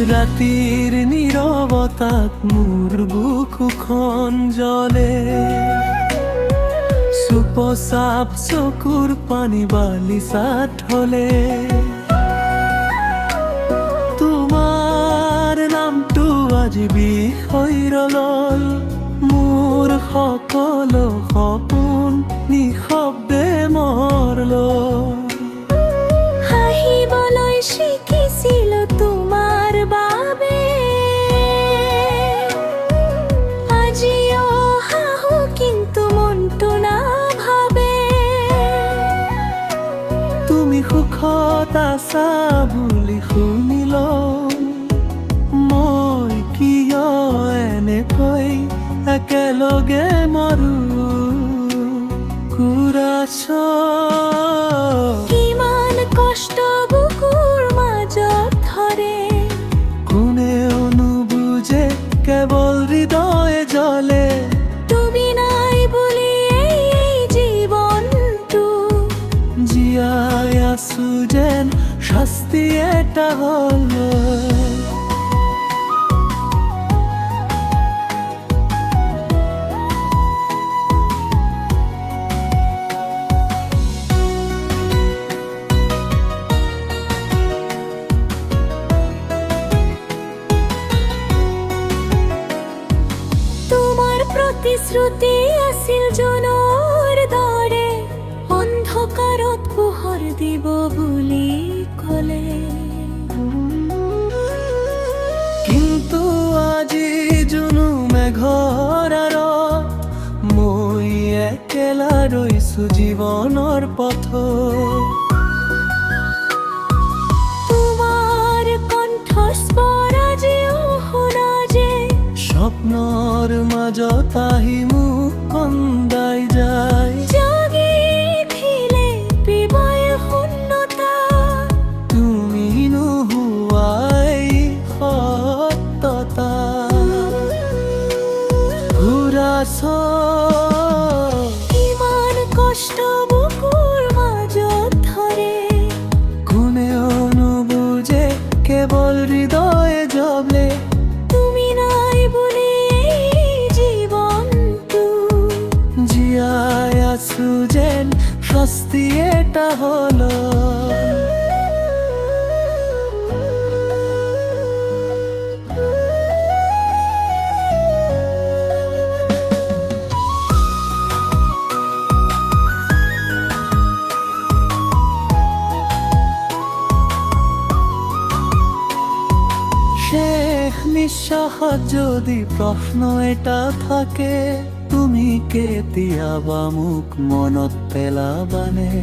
ৰাতিৰ নীৰৱতাত মোৰ বুকুখন জ্বলে চুপচাপ চকুৰ পানী বালিচাত হলে তোমাৰ নামটো আজি বিষয় ৰ'ল মোৰ সকলো সপোন নিশব্দে মৰল হাঁহিবলৈ শিকিছিলো তোমাৰ বাবে আজিও হাঁহো কিন্তু মনটো নাভাবে তুমি সুখত আছা বুলি শুনিলো মই কিয় এনেকৈ একেলগে মৰো কুৰাছ কিমান কষ্ট বুকুৰ মাজত ধৰে কোনেও নুবুজে কেৱল হৃদয় জ্বলে তুমি নাই বুলি এই জীৱনটো জীয়াই আছো যেন শাস্তি এটা হ'ল প্ৰতিশ্ৰুতি আছিল জনৰ দৰে অন্ধকাৰত পোহৰ দিব বুলি ক'লে কিন্তু আজি জুনু মেঘৰ আঁৰত মই একেলা ৰৈছো জীৱনৰ পথত তোমাৰ কণ্ঠস্বৰ আজিও শুনা যে স্বপ্নৰ মাজত আহি মোক কন্দাই যায় জাগি উঠিলে বিবয় শূন্যতা তুমি নোহোৱাই সত্যতা ঘূৰাছ কিমান কষ্ট বুকুৰ মাজত ধৰে কোনেও নুবুজে কেৱল হৃদয় জ্বলে তুমি নাই বুলি এই জীৱনটো জীয়াই আছো যেন শাস্তি এটা হ'ল শেষ নিশ্বাসত যদি প্ৰশ্ন এটা থাকে তুমি কেতিয়াবা মোক মনত পেলাবানে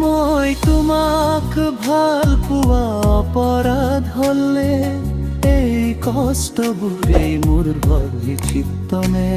মই তোমাক ভাল পোৱা অপৰাধ হ'লে এই কষ্টবোৰেই মোৰ ভৰিত চিত্তনে